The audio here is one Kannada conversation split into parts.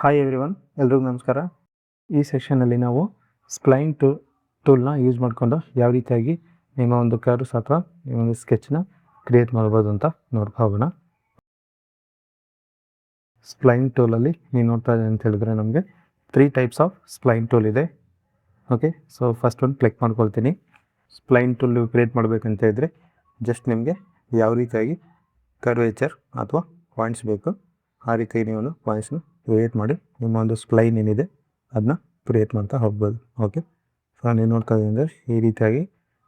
ಹಾಯ್ ಎವ್ರಿವನ್, ಎಲ್ರಿಗೂ ನಮಸ್ಕಾರ. ಈ ಸೆಷನಲ್ಲಿ ನಾವು ಸ್ಪ್ಲೈನ್ ಟೂಲ್ನ ಯೂಸ್ ಮಾಡಿಕೊಂಡು ಯಾವ ರೀತಿಯಾಗಿ ನಿಮ್ಮ ಒಂದು ಕರ್ವ್ಸ್ ಅಥವಾ ನಿಮ್ಮ ಒಂದು ಸ್ಕೆಚ್ನ ಕ್ರಿಯೇಟ್ ಮಾಡ್ಬೋದು ಅಂತ ನೋಡ್ತಾ ಹೋಗೋಣ. ಸ್ಪ್ಲೈನ್ ಟೂಲಲ್ಲಿ ನೀವು ನೋಡ್ತಾ ಇದ್ದೀವಿ ಅಂತ ಹೇಳಿದ್ರೆ ನಮಗೆ 3 ಟೈಪ್ಸ್ ಆಫ್ ಸ್ಪ್ಲೈನ್ ಟೂಲ್ ಇದೆ. ಓಕೆ, ಸೊ ಫಸ್ಟ್ ಒಂದು ಕ್ಲಿಕ್ ಮಾಡ್ಕೊಳ್ತೀನಿ. ಸ್ಪ್ಲೈನ್ ಟೂಲ್ ಕ್ರಿಯೇಟ್ ಮಾಡಬೇಕಂತ ಇದ್ದರೆ ಜಸ್ಟ್ ನಿಮಗೆ ಯಾವ ರೀತಿಯಾಗಿ ಕರ್ವೇಚರ್ ಅಥವಾ ಪಾಯಿಂಟ್ಸ್ ಬೇಕು ಆ ರೀತಿಯಾಗಿ ನೀವು ಒಂದು ಪಾಯಿಂಟ್ಸ್ನ ಕ್ರಿಯೇಟ್ ಮಾಡಿ ನಿಮ್ಮ ಒಂದು ಸ್ಪ್ಲೈನ್ ಏನಿದೆ ಅದನ್ನ ಕ್ರಿಯೇಟ್ ಮಾಡ್ತಾ ಹೋಗ್ಬೋದು. ಓಕೆ, ಸೊ ನೀವು ನೋಡ್ತಾ ಇದ್ದೀವಿ ಈ ರೀತಿಯಾಗಿ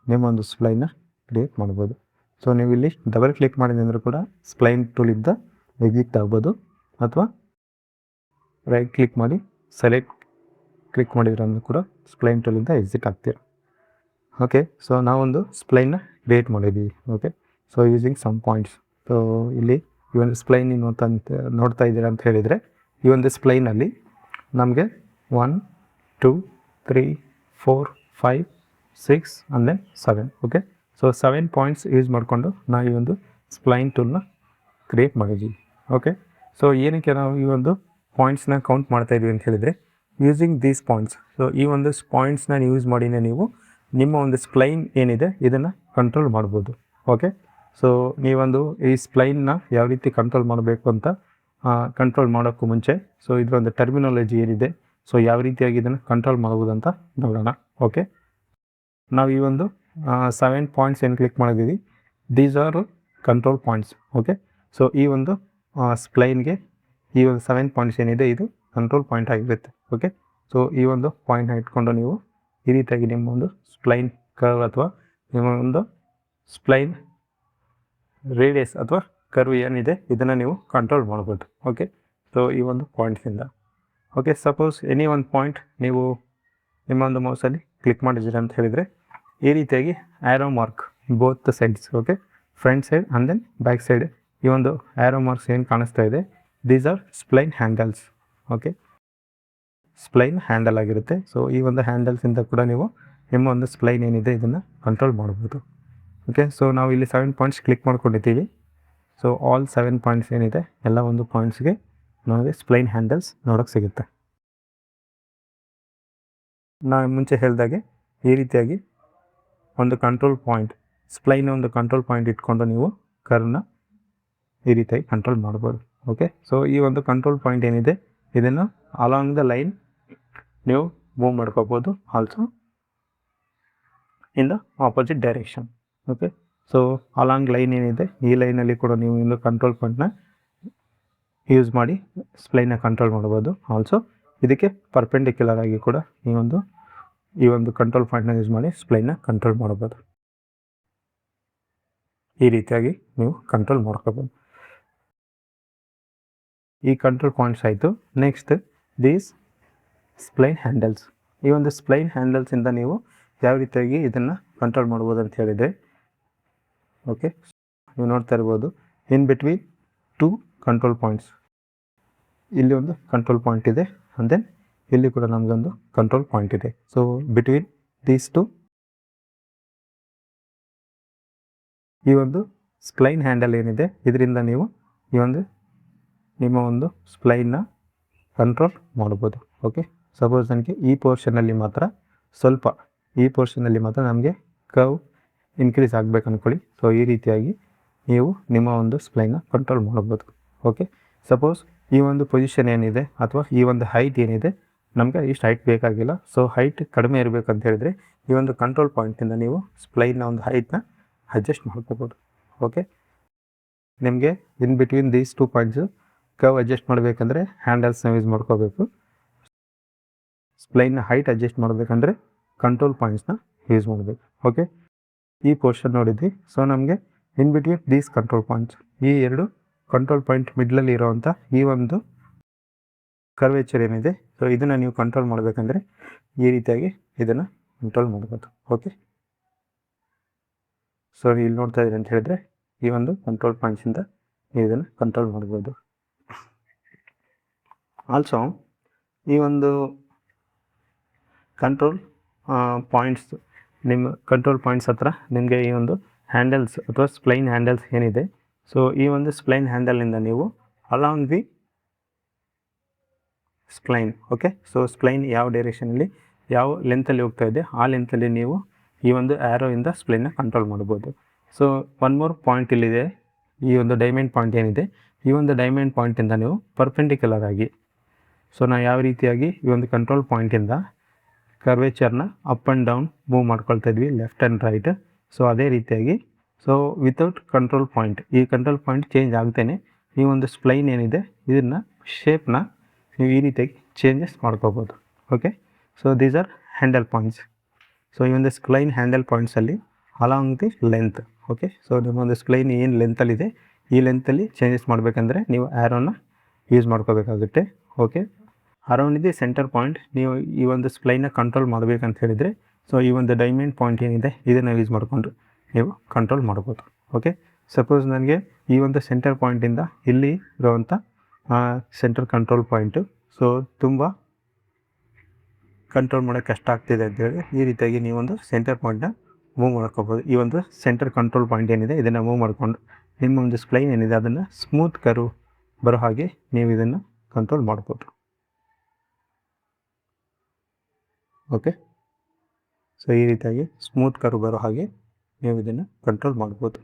ನಿಮ್ಮ ಒಂದು ಸ್ಪ್ಲೈನ್ನ ಕ್ರಿಯೇಟ್ ಮಾಡ್ಬೋದು. ಸೊ ನೀವು ಇಲ್ಲಿ ಡಬಲ್ ಕ್ಲಿಕ್ ಮಾಡಿದ್ರೆ ಕೂಡ ಸ್ಪ್ಲೈನ್ ಟೂಲಿಂದ ಎಕ್ಸಿಟ್ ಆಗ್ಬೋದು, ಅಥವಾ ರೈಟ್ ಕ್ಲಿಕ್ ಮಾಡಿ ಸೆಲೆಕ್ಟ್ ಕ್ಲಿಕ್ ಮಾಡಿದ್ರೆ ಕೂಡ ಸ್ಪ್ಲೈನ್ ಟೂಲಿಂದ ಎಕ್ಸಿಟ್ ಆಗ್ತೀರ. ಓಕೆ, ಸೊ ನಾವೊಂದು ಸ್ಪ್ಲೈನ್ನ ಕ್ರಿಯೇಟ್ ಮಾಡಿದ್ದೀವಿ. Okay, so using some points. So ಇಲ್ಲಿ ಈ ಒಂದು ಸ್ಪ್ಲೈನ್ ನೋಡ್ತಾ ಇದ್ದೀರಾ ಅಂತ ಹೇಳಿದರೆ ಈ ಒಂದು ಸ್ಪ್ಲೈನಲ್ಲಿ ನಮಗೆ 1 2 3 4 5 6 and then 7. Okay, so 7 points use ಮಾಡಿಕೊಂಡು ನಾವು ಈ ಒಂದು ಸ್ಪ್ಲೈನ್ ಟೂಲ್ನ ಕ್ರಿಯೇಟ್ ಮಾಡಿದ್ದೀವಿ. ಓಕೆ, ಸೊ ಏನಕ್ಕೆ ನಾವು ಈ ಒಂದು ಪಾಯಿಂಟ್ಸ್ನ ಕೌಂಟ್ ಮಾಡ್ತಾ ಇದ್ದೀವಿ ಅಂತ ಹೇಳಿದರೆ ಯೂಸಿಂಗ್ ದೀಸ್ ಪಾಯಿಂಟ್ಸ್. ಸೊ ಈ ಒಂದು ಪಾಯಿಂಟ್ಸ್ನ ಯೂಸ್ ಮಾಡಿನೇ ನೀವು ನಿಮ್ಮ ಒಂದು ಸ್ಪ್ಲೈನ್ ಏನಿದೆ ಇದನ್ನು ಕಂಟ್ರೋಲ್ ಮಾಡ್ಬೋದು. ಓಕೆ, ಸೊ ನೀವೊಂದು ಈ ಸ್ಪ್ಲೈನ್ನ ಯಾವ ರೀತಿ ಕಂಟ್ರೋಲ್ ಮಾಡಬೇಕು ಅಂತ ಕಂಟ್ರೋಲ್ ಮಾಡೋಕ್ಕೂ ಮುಂಚೆ ಸೊ ಇದರೊಂದು ಟರ್ಮಿನಾಲಜಿ ಏನಿದೆ, ಸೊ ಯಾವ ರೀತಿಯಾಗಿ ಇದನ್ನು ಕಂಟ್ರೋಲ್ ಮಾಡ್ಬೋದು ಅಂತ ನೋಡೋಣ. ಓಕೆ, ನಾವು ಈ ಒಂದು 7 ಪಾಯಿಂಟ್ಸ್ ಏನು ಕ್ಲಿಕ್ ಮಾಡಿದ್ದೀವಿ, these are control points. Okay, so ಈ ಒಂದು ಸ್ಪ್ಲೈನ್ಗೆ ಈ ಒಂದು 7 ಪಾಯಿಂಟ್ಸ್ ಏನಿದೆ ಇದು ಕಂಟ್ರೋಲ್ ಪಾಯಿಂಟ್ ಆಗಿರುತ್ತೆ. ಓಕೆ, ಸೊ ಈ ಒಂದು ಪಾಯಿಂಟ್ನ ಇಟ್ಕೊಂಡು ನೀವು ಈ ರೀತಿಯಾಗಿ ನಿಮ್ಮ ಒಂದು ಸ್ಪ್ಲೈನ್ ಕರ್ವ್ ಅಥವಾ ನಿಮ್ಮ ಒಂದು ಸ್ಪ್ಲೈನ್ ರೇಡಿಯಸ್ ಅಥವಾ ಕರ್ವ್ ಏನಿದೆ ಇದನ್ನು ನೀವು ಕಂಟ್ರೋಲ್ ಮಾಡ್ಬೋದು. ಓಕೆ, ಸೊ ಈ ಒಂದು ಪಾಯಿಂಟ್ಸಿಂದ. ಓಕೆ, ಸಪೋಸ್ ಎನಿ ಒಂದು ಪಾಯಿಂಟ್ ನೀವು ನಿಮ್ಮ ಒಂದು ಮೌಸಲ್ಲಿ ಕ್ಲಿಕ್ ಮಾಡಿದ್ದೀರಿ ಅಂತ ಹೇಳಿದರೆ ಈ ರೀತಿಯಾಗಿ arrow mark both sides. Okay, front side and then back side ಈ ಒಂದು ಆ್ಯರೋ ಮಾರ್ಕ್ಸ್ ಏನು ಕಾಣಿಸ್ತಾ ಇದೆ these are spline handles. Okay, spline handle ಆಗಿರುತ್ತೆ. ಸೊ ಈ ಒಂದು ಹ್ಯಾಂಡಲ್ಸಿಂದ ಕೂಡ ನೀವು ನಿಮ್ಮ ಒಂದು ಸ್ಪ್ಲೈನ್ ಏನಿದೆ ಇದನ್ನು ಕಂಟ್ರೋಲ್ ಮಾಡ್ಬೋದು. ಓಕೆ, ಸೊ ನಾವು ಇಲ್ಲಿ 7 ಪಾಯಿಂಟ್ಸ್ ಕ್ಲಿಕ್ ಮಾಡ್ಕೊಂಡಿದ್ದೀವಿ. ಸೊ ಆಲ್ 7 ಪಾಯಿಂಟ್ಸ್ ಏನಿದೆ ಎಲ್ಲ ಒಂದು ಪಾಯಿಂಟ್ಸ್ಗೆ ನಮಗೆ ಸ್ಪ್ಲೈನ್ ಹ್ಯಾಂಡಲ್ಸ್ ನೋಡೋಕ್ಕೆ ಸಿಗುತ್ತೆ. ನಾವು ಮುಂಚೆ ಹೇಳಿದಾಗೆ ಈ ರೀತಿಯಾಗಿ ಒಂದು ಕಂಟ್ರೋಲ್ ಪಾಯಿಂಟ್ ಸ್ಪ್ಲೈನ್ ಒಂದು ಕಂಟ್ರೋಲ್ ಪಾಯಿಂಟ್ ಇಟ್ಕೊಂಡು ನೀವು ಕರ್ವ್ನ ಈ ರೀತಿಯಾಗಿ ಕಂಟ್ರೋಲ್ ಮಾಡ್ಬೋದು. ಓಕೆ, ಸೊ ಈ ಒಂದು ಕಂಟ್ರೋಲ್ ಪಾಯಿಂಟ್ ಏನಿದೆ ಇದನ್ನು ಅಲಾಂಗ್ ದ ಲೈನ್ ನೀವು ಮೂವ್ ಮಾಡ್ಕೋಬೋದು, also in the opposite direction. Okay, so along line ಏನಿದೆ ಈ ಲೈನಲ್ಲಿ ಕೂಡ ನೀವು ಒಂದು ಕಂಟ್ರೋಲ್ ಪಾಯಿಂಟ್ನ ಯೂಸ್ ಮಾಡಿ ಸ್ಪ್ಲೈನ್ನ ಕಂಟ್ರೋಲ್ ಮಾಡ್ಬೋದು. ಆಲ್ಸೋ ಇದಕ್ಕೆ ಪರ್ಪೆಂಡಿಕ್ಯುಲರ್ ಆಗಿ ಕೂಡ ಈ ಒಂದು ಕಂಟ್ರೋಲ್ ಪಾಯಿಂಟ್ನ ಯೂಸ್ ಮಾಡಿ ಸ್ಪ್ಲೈನ್ನ ಕಂಟ್ರೋಲ್ ಮಾಡ್ಬೋದು. ಈ ರೀತಿಯಾಗಿ ನೀವು ಕಂಟ್ರೋಲ್ ಮಾಡ್ಕೋಬೋದು. ಈ ಕಂಟ್ರೋಲ್ ಪಾಯಿಂಟ್ಸ್ ಆಯಿತು. Next these spline handles. ಈ ಒಂದು ಸ್ಪ್ಲೈನ್ ಹ್ಯಾಂಡಲ್ಸಿಂದ ನೀವು ಯಾವ ರೀತಿಯಾಗಿ ಇದನ್ನು ಕಂಟ್ರೋಲ್ ಮಾಡ್ಬೋದು ಅಂತ ಹೇಳಿದರೆ ಓಕೆ, ನೀವು ನೋಡ್ತಾ ಇರ್ಬೋದು ಇನ್ ಬಿಟ್ವೀನ್ 2 ಕಂಟ್ರೋಲ್ ಪಾಯಿಂಟ್ಸ್ ಇಲ್ಲಿ ಒಂದು ಕಂಟ್ರೋಲ್ ಪಾಯಿಂಟ್ ಇದೆ ಆ್ಯಂಡ್ ದೆನ್ ಇಲ್ಲಿ ಕೂಡ ನಮಗೊಂದು ಕಂಟ್ರೋಲ್ ಪಾಯಿಂಟ್ ಇದೆ. ಸೊ ಬಿಟ್ವೀನ್ ದೀಸ್ 2 ಈ ಒಂದು ಸ್ಪ್ಲೈನ್ ಹ್ಯಾಂಡಲ್ ಏನಿದೆ ಇದರಿಂದ ನೀವು ಈ ಒಂದು ನಿಮ್ಮ ಒಂದು ಸ್ಪ್ಲೈನ್ನ ಕಂಟ್ರೋಲ್ ಮಾಡ್ಬೋದು. ಓಕೆ, ಸಪೋಸ್ ನನಗೆ ಈ ಪೋರ್ಷನಲ್ಲಿ ಮಾತ್ರ ನಮಗೆ ಕರ್ವ್ ಇನ್ಕ್ರೀಸ್ ಆಗಬೇಕು ಅಂದ್ಕೊಳ್ಳಿ. ಸೊ ಈ ರೀತಿಯಾಗಿ ನೀವು ನಿಮ್ಮ ಒಂದು ಸ್ಪ್ಲೈನ್ನ ಕಂಟ್ರೋಲ್ ಮಾಡ್ಬೋದು. ಓಕೆ, ಸಪೋಸ್ ಈ ಒಂದು ಪೊಸಿಷನ್ ಏನಿದೆ ಅಥವಾ ಈ ಒಂದು ಹೈಟ್ ಏನಿದೆ ನಮಗೆ ಇಷ್ಟು ಹೈಟ್ ಬೇಕಾಗಿಲ್ಲ. ಸೊ ಹೈಟ್ ಕಡಿಮೆ ಇರಬೇಕಂತ ಹೇಳಿದರೆ ಈ ಒಂದು ಕಂಟ್ರೋಲ್ ಪಾಯಿಂಟಿಂದ ನೀವು ಸ್ಪ್ಲೈನ್ನ ಒಂದು ಹೈಟ್ನ ಅಡ್ಜಸ್ಟ್ ಮಾಡ್ಕೋಬೋದು. ಓಕೆ, ನಿಮಗೆ in between these 2 points curve adjust ಮಾಡಬೇಕಂದ್ರೆ ಹ್ಯಾಂಡಲ್ಸ್ನ ಯೂಸ್ ಮಾಡ್ಕೋಬೇಕು. ಸ್ಪ್ಲೈನ್ನ ಹೈಟ್ ಅಡ್ಜಸ್ಟ್ ಮಾಡಬೇಕಂದ್ರೆ ಕಂಟ್ರೋಲ್ ಪಾಯಿಂಟ್ಸ್ನ ಯೂಸ್ ಮಾಡಬೇಕು. ಓಕೆ, ಈ ಪೋರ್ಷನ್ ನೋಡಿದ್ವಿ. ಸೊ ನಮಗೆ in between these control points ಈ 2 ಕಂಟ್ರೋಲ್ ಪಾಯಿಂಟ್ ಮಿಡ್ಲಲ್ಲಿ ಇರೋವಂಥ ಈ ಒಂದು ಕರ್ವೇಚರ್ ಏನಿದೆ ಸೊ ಇದನ್ನು ನೀವು ಕಂಟ್ರೋಲ್ ಮಾಡಬೇಕಂದ್ರೆ ಈ ರೀತಿಯಾಗಿ ಇದನ್ನು ಕಂಟ್ರೋಲ್ ಮಾಡ್ಬೋದು. ಓಕೆ, ಸೊ ಇಲ್ಲಿ ನೋಡ್ತಾ ಇದ್ದೀರಿ ಅಂತ ಹೇಳಿದ್ರೆ ಈ ಒಂದು ಕಂಟ್ರೋಲ್ ಪಾಯಿಂಟ್ಸಿಂದ ನೀವು ಇದನ್ನು ಕಂಟ್ರೋಲ್ ಮಾಡ್ಬೋದು. ಆಲ್ಸೋ ಈ ಒಂದು ಕಂಟ್ರೋಲ್ ಪಾಯಿಂಟ್ಸ್ ನಿಮ್ಮ ಕಂಟ್ರೋಲ್ ಪಾಯಿಂಟ್ಸ್ ಹತ್ರ ನಿಮಗೆ ಈ ಒಂದು ಹ್ಯಾಂಡಲ್ಸ್ ಅಥವಾ ಸ್ಪ್ಲೈನ್ ಹ್ಯಾಂಡಲ್ಸ್ ಏನಿದೆ ಸೊ ಈ ಒಂದು ಸ್ಪ್ಲೈನ್ ಹ್ಯಾಂಡಲಿಂದ ನೀವು along the spline. Okay, so spline ಯಾವ ಡೈರೆಕ್ಷನಲ್ಲಿ ಯಾವ ಲೆಂತಲ್ಲಿ ಹೋಗ್ತಾ ಇದೆ ಆ ಲೆಂತಲ್ಲಿ ನೀವು ಈ ಒಂದು ಆ್ಯರೋಯಿಂದ ಸ್ಪ್ಲೈನ್ನ ಕಂಟ್ರೋಲ್ ಮಾಡ್ಬೋದು. ಸೊ ಒನ್ ಮೋರ್ ಪಾಯಿಂಟ್ ಇಲ್ಲಿದೆ, ಈ ಒಂದು ಡೈಮಂಡ್ ಪಾಯಿಂಟ್ ಏನಿದೆ, ಈ ಒಂದು ಡೈಮಂಡ್ ಪಾಯಿಂಟಿಂದ ನೀವು ಪರ್ಪೆಂಡಿಕ್ಯುಲರ್ ಆಗಿ, ಸೊ ನಾವು ಯಾವ ರೀತಿಯಾಗಿ ಈ ಒಂದು ಕಂಟ್ರೋಲ್ ಪಾಯಿಂಟಿಂದ ಕರ್ವೇಚರ್ನ ಅಪ್ ಆ್ಯಂಡ್ ಡೌನ್ ಮೂವ್ ಮಾಡ್ಕೊಳ್ತಾ ಇದ್ವಿ ಲೆಫ್ಟ್ ಆ್ಯಂಡ್ ರೈಟ್, ಸೊ ಅದೇ ರೀತಿಯಾಗಿ ಸೊ ವಿತೌಟ್ ಕಂಟ್ರೋಲ್ ಪಾಯಿಂಟ್, ಈ ಕಂಟ್ರೋಲ್ ಪಾಯಿಂಟ್ ಚೇಂಜ್ ಆಗ್ತೇನೆ ಈ ಒಂದು ಸ್ಪ್ಲೈನ್ ಏನಿದೆ ಇದನ್ನು ಶೇಪ್ನ ನೀವು ಈ ರೀತಿಯಾಗಿ ಚೇಂಜಸ್ ಮಾಡ್ಕೋಬೋದು. Okay, so these are handle points. So ಈ ಒಂದು ಸ್ಪ್ಲೈನ್ ಹ್ಯಾಂಡಲ್ ಪಾಯಿಂಟ್ಸಲ್ಲಿ along the length. Okay, so ನಿಮ್ಮೊಂದು ಸ್ಪ್ಲೈನ್ ಏನು ಲೆಂತಲ್ಲಿದೆ ಈ ಲೆಂತಲ್ಲಿ ಚೇಂಜಸ್ ಮಾಡಬೇಕಂದ್ರೆ ನೀವು ಆ್ಯರೋನ ಯೂಸ್ ಮಾಡ್ಕೋಬೇಕಾಗುತ್ತೆ. Okay, around the center point ನೀವು ಈ ಒಂದು ಸ್ಪ್ಲೈನ್ನ ಕಂಟ್ರೋಲ್ ಮಾಡಬೇಕಂತ ಹೇಳಿದರೆ ಸೊ ಈ ಒಂದು ಡೈಮಂಡ್ ಪಾಯಿಂಟ್ ಏನಿದೆ ಇದನ್ನು ಯೂಸ್ ಮಾಡಿಕೊಂಡು ನೀವು ಕಂಟ್ರೋಲ್ ಮಾಡ್ಬೋದು. ಓಕೆ, ಸಪೋಸ್ ನನಗೆ ಈ ಒಂದು ಸೆಂಟರ್ ಪಾಯಿಂಟಿಂದ ಇಲ್ಲಿ ಇರುವಂಥ ಸೆಂಟರ್ ಕಂಟ್ರೋಲ್ ಪಾಯಿಂಟು ಸೊ ತುಂಬ ಕಂಟ್ರೋಲ್ ಮಾಡೋಕ್ಕೆ ಕಷ್ಟ ಆಗ್ತಿದೆ ಅಂತೇಳಿ ಈ ರೀತಿಯಾಗಿ ನೀವೊಂದು ಸೆಂಟರ್ ಪಾಯಿಂಟ್ನ ಮೂವ್ ಮಾಡ್ಕೋಬೋದು. ಈ ಒಂದು ಸೆಂಟರ್ ಕಂಟ್ರೋಲ್ ಪಾಯಿಂಟ್ ಏನಿದೆ ಇದನ್ನು ಮೂವ್ ಮಾಡಿಕೊಂಡು ನಿಮ್ಮ ಒಂದು ಸ್ಪ್ಲೈನ್ ಏನಿದೆ ಅದನ್ನು ಸ್ಮೂತ್ ಕರ್ವ್ ಬರೋ ಹಾಗೆ ನೀವು ಇದನ್ನು ಕಂಟ್ರೋಲ್ ಮಾಡ್ಬೋದು. ಓಕೆ, ಸೊ ಈ ರೀತಿಯಾಗಿ ಸ್ಮೂತ್ ಕರ್ವ್ ಬರೋ ಹಾಗೆ ನೀವು ಇದನ್ನು ಕಂಟ್ರೋಲ್ ಮಾಡ್ಬೋದು.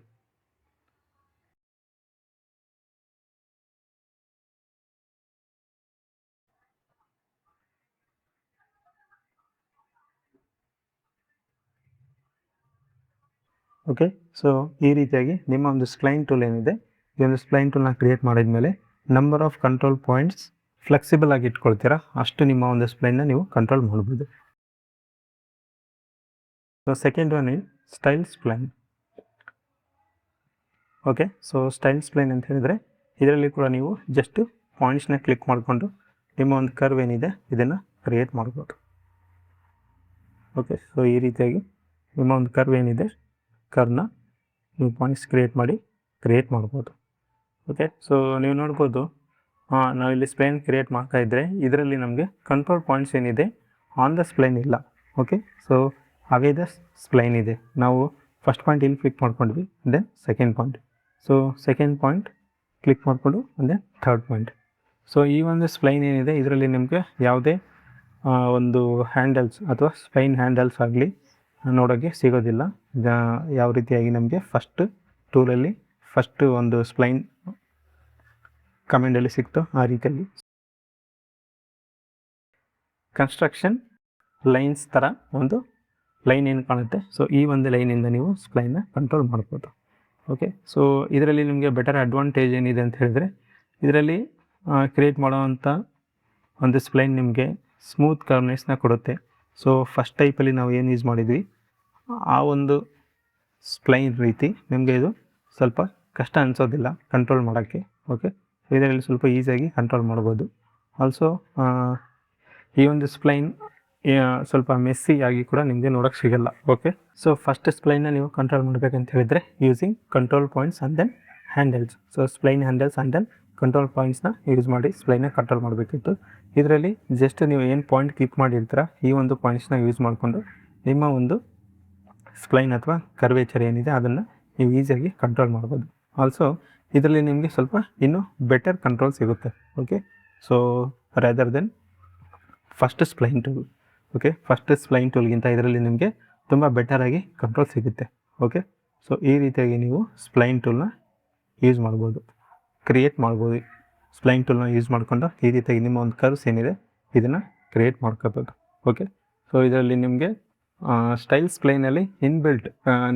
ಓಕೆ, ಸೊ ಈ ರೀತಿಯಾಗಿ ನಿಮ್ಮ ಒಂದು ಸ್ಪ್ಲೈನ್ ಟೂಲ್ ಏನಿದೆ ಈ ಒಂದು ಸ್ಪ್ಲೈನ್ ಟೂಲ್ನ ಕ್ರಿಯೇಟ್ ಮಾಡಿದ ಮೇಲೆ number of control points flexible ಆಗಿ ಇಟ್ಕೊಳ್ತೀರಾ ಅಷ್ಟು ನಿಮ್ಮ ಒಂದು ಸ್ಪ್ಲೈನ್ನ ನೀವು ಕಂಟ್ರೋಲ್ ಮಾಡ್ಬೋದು. So second one is style spline. Okay, so style spline ಅಂತ ಹೇಳಿದರೆ ಇದರಲ್ಲಿ ಕೂಡ ನೀವು ಜಸ್ಟ್ ಪಾಯಿಂಟ್ಸ್ನ ಕ್ಲಿಕ್ ಮಾಡಿಕೊಂಡು ನಿಮ್ಮ ಒಂದು ಕರ್ವ್ ಏನಿದೆ ಇದನ್ನು ಕ್ರಿಯೇಟ್ ಮಾಡ್ಬೋದು. ಓಕೆ, ಸೊ ಈ ರೀತಿಯಾಗಿ ನಿಮ್ಮ ಒಂದು ಕರ್ವ್ ಏನಿದೆ ಕರ್ವ್ನ ನೀವು ಪಾಯಿಂಟ್ಸ್ ಕ್ರಿಯೇಟ್ ಮಾಡ್ಬೋದು. ಓಕೆ, ಸೊ ನೀವು ನೋಡ್ಬೋದು ನಾವಿಲ್ಲಿ ಸ್ಪ್ಲೈನ್ ಕ್ರಿಯೇಟ್ ಮಾಡ್ತಾ ಇದ್ದರೆ ಇದರಲ್ಲಿ ನಮಗೆ ಕಂಟ್ರೋಲ್ ಪಾಯಿಂಟ್ಸ್ ಏನಿದೆ ಆನ್ ದ ಸ್ಪ್ಲೈನ್ ಇಲ್ಲ. ಓಕೆ, ಸೊ ಅವೇ ದ ಸ್ಪ್ಲೈನ್ ಇದೆ. ನಾವು ಫಸ್ಟ್ ಪಾಯಿಂಟ್ ಇಲ್ಲಿ ಕ್ಲಿಕ್ ಮಾಡ್ಕೊಂಡ್ವಿ, then second point, so second point click ಮಾಡಿಕೊಂಡು ದೆನ್ ಥರ್ಡ್ ಪಾಯಿಂಟ್. ಸೊ ಈ ಒಂದು ಸ್ಪ್ಲೈನ್ ಏನಿದೆ ಇದರಲ್ಲಿ ನಿಮಗೆ ಯಾವುದೇ ಒಂದು ಹ್ಯಾಂಡಲ್ಸ್ ಅಥವಾ ಸ್ಪ್ಲೈನ್ ಹ್ಯಾಂಡಲ್ಸ್ ಆಗಲಿ ನೋಡೋಕ್ಕೆ ಸಿಗೋದಿಲ್ಲ. ಯಾವ ರೀತಿಯಾಗಿ ನಮಗೆ ಫಸ್ಟ್ ಟೂಲಲ್ಲಿ ಫಸ್ಟ್ ಒಂದು ಸ್ಪ್ಲೈನ್ ಕಮೆಂಡಲ್ಲಿ ಸಿಕ್ತು ಆ ರೀತಿಯಲ್ಲಿ ಕನ್ಸ್ಟ್ರಕ್ಷನ್ ಲೈನ್ಸ್ ಥರ ಒಂದು ಲೈನ್ ಏನು ಕಾಣುತ್ತೆ, ಸೊ ಈ ಒಂದು ಲೈನಿಂದ ನೀವು ಸ್ಪ್ಲೈನ್ನ ಕಂಟ್ರೋಲ್ ಮಾಡ್ಬೋದು. ಓಕೆ, ಸೊ ಇದರಲ್ಲಿ ನಿಮಗೆ ಬೆಟರ್ ಅಡ್ವಾಂಟೇಜ್ ಏನಿದೆ ಅಂತ ಹೇಳಿದರೆ ಇದರಲ್ಲಿ ಕ್ರಿಯೇಟ್ ಮಾಡೋವಂಥ ಒಂದು ಸ್ಪ್ಲೈನ್ ನಿಮಗೆ ಸ್ಮೂತ್ ಕರ್ವ್ನೆಸ್ನ ಕೊಡುತ್ತೆ. ಸೊ ಫಸ್ಟ್ ಟೈಪಲ್ಲಿ ನಾವು ಏನು ಯೂಸ್ ಮಾಡಿದ್ವಿ ಆ ಒಂದು ಸ್ಪ್ಲೈನ್ ರೀತಿ ನಿಮಗೆ ಇದು ಸ್ವಲ್ಪ ಕಷ್ಟ ಅನಿಸೋದಿಲ್ಲ ಕಂಟ್ರೋಲ್ ಮಾಡೋಕ್ಕೆ. ಓಕೆ, ಇದರಲ್ಲಿ ಸ್ವಲ್ಪ ಈಸಿಯಾಗಿ ಕಂಟ್ರೋಲ್ ಮಾಡ್ಬೋದು. ಆಲ್ಸೋ ಈ ಒಂದು ಸ್ಪ್ಲೈನ್ ಸ್ವಲ್ಪ ಮೆಸ್ಸಿ ಆಗಿ ಕೂಡ ನಿಮಗೆ ನೋಡೋಕ್ಕೆ ಸಿಗಲ್ಲ. ಓಕೆ, ಸೊ ಫಸ್ಟ್ ಸ್ಪ್ಲೈನ್ನ ನೀವು ಕಂಟ್ರೋಲ್ ಮಾಡಬೇಕಂತ ಹೇಳಿದರೆ using control points and then handles. So spline handles and then ಕಂಟ್ರೋಲ್ ಪಾಯಿಂಟ್ಸ್ನ ಯೂಸ್ ಮಾಡಿ ಸ್ಪ್ಲೈನ್ನ ಕಂಟ್ರೋಲ್ ಮಾಡಬೇಕಿತ್ತು. ಇದರಲ್ಲಿ ಜಸ್ಟ್ ನೀವು ಏನು ಪಾಯಿಂಟ್ ಕ್ಲಿಕ್ ಮಾಡಿರ್ತೀರ ಈ ಒಂದು ಪಾಯಿಂಟ್ಸ್ನ ಯೂಸ್ ಮಾಡಿಕೊಂಡು ನಿಮ್ಮ ಒಂದು ಸ್ಪ್ಲೈನ್ ಅಥವಾ ಕರ್ವೇಚರ್ ಏನಿದೆ ಅದನ್ನು ನೀವು ಈಸಿಯಾಗಿ ಕಂಟ್ರೋಲ್ ಮಾಡ್ಬೋದು. ಆಲ್ಸೋ ಇದರಲ್ಲಿ ನಿಮಗೆ ಸ್ವಲ್ಪ ಇನ್ನೂ ಬೆಟರ್ ಕಂಟ್ರೋಲ್ ಸಿಗುತ್ತೆ. Okay, so rather than first spline tool. Okay, first spline ಟೂಲ್ಗಿಂತ ಇದರಲ್ಲಿ ನಿಮಗೆ ತುಂಬ ಬೆಟರಾಗಿ ಕಂಟ್ರೋಲ್ ಸಿಗುತ್ತೆ. ಓಕೆ, ಸೊ ಈ ರೀತಿಯಾಗಿ ನೀವು ಸ್ಪ್ಲೈನ್ ಟೂಲ್ನ ಯೂಸ್ ಮಾಡ್ಬೋದು, ಕ್ರಿಯೇಟ್ ಮಾಡ್ಬೋದು. ಸ್ಪ್ಲೈನ್ ಟೂಲ್ನ ಯೂಸ್ ಮಾಡಿಕೊಂಡು ಈ ರೀತಿಯಾಗಿ ನಿಮ್ಮ ಒಂದು ಕರ್ವ್ಸ್ ಏನಿದೆ ಇದನ್ನು ಕ್ರಿಯೇಟ್ ಮಾಡ್ಕೋಬೋದು. ಓಕೆ, ಸೊ ಇದರಲ್ಲಿ ನಿಮಗೆ ಸ್ಟೈಲ್ ಸ್ಪ್ಲೈನಲ್ಲಿ ಇನ್ಬಿಲ್ಟ್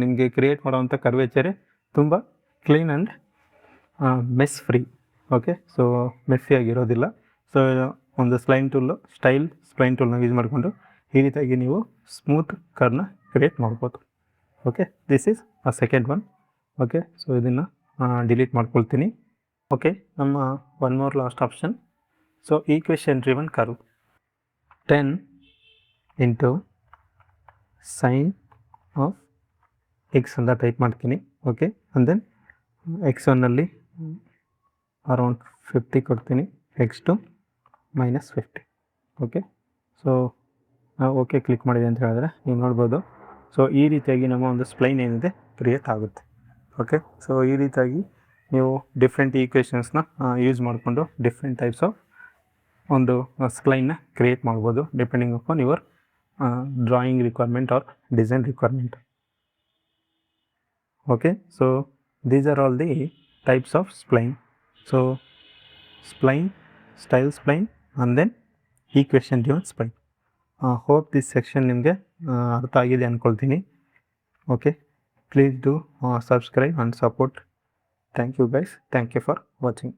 ನಿಮಗೆ ಕ್ರಿಯೇಟ್ ಮಾಡೋವಂಥ ಕರ್ವೇಚರೇ ತುಂಬ clean and mess free. Okay, so ಮೆಸ್ಸಿಯಾಗಿರೋದಿಲ್ಲ. ಸೊ ಒಂದು ಸ್ಪ್ಲೈನ್ ಟೂಲ್ನ ಯೂಸ್ ಮಾಡಿಕೊಂಡು ಈ ರೀತಿಯಾಗಿ ನೀವು ಸ್ಮೂತ್ ಕರ್ವ್ನ ಕ್ರಿಯೇಟ್ ಮಾಡ್ಬೋದು. Okay, this is a second one. Okay, so ಇದನ್ನು ಡಿಲೀಟ್ ಮಾಡ್ಕೊಳ್ತೀನಿ. ಓಕೆ, ನಮ್ಮ one more last option. So equation driven curve 10 into sine of X ಅಂತ ಟೈಪ್ ಮಾಡ್ತೀನಿ. ಓಕೆ, ಆ್ಯಂಡ್ ದೆನ್ x1ಅಲ್ಲಿ ಅರೌಂಡ್ 50 ಕೊಡ್ತೀನಿ, x2 -50. ಓಕೆ, ಸೊ ನಾವು ಓಕೆ ಕ್ಲಿಕ್ ಮಾಡಿದೆ ಅಂತ ಹೇಳಿದ್ರೆ ನೀವು ನೋಡ್ಬೋದು. ಸೊ ಈ ರೀತಿಯಾಗಿ ನಮ್ಮ ಒಂದು ಸ್ಪ್ಲೈನ್ ಏನಿದೆ ಕ್ರಿಯೇಟ್ ಆಗುತ್ತೆ. ಓಕೆ, ಸೊ ಈ ರೀತಿಯಾಗಿ ನೀವು ಡಿಫ್ರೆಂಟ್ ಈಕ್ವೇಷನ್ಸ್ನ ಯೂಸ್ ಮಾಡಿಕೊಂಡು ಡಿಫ್ರೆಂಟ್ ಟೈಪ್ಸ್ ಆಫ್ ಒಂದು ಸ್ಪ್ಲೈನ್ನ ಕ್ರಿಯೇಟ್ ಮಾಡ್ಬೋದು depending upon your drawing requirement R design requirement. Okay, so these are all the types of spline. So spline, style spline, and then equation driven spline. Hope this section ನಿಮಗೆ ಅರ್ಥ ಆಗಿದೆ ಅಂದ್ಕೊಳ್ತೀನಿ. Okay, please do subscribe and support. Thank you guys. Thank you for watching.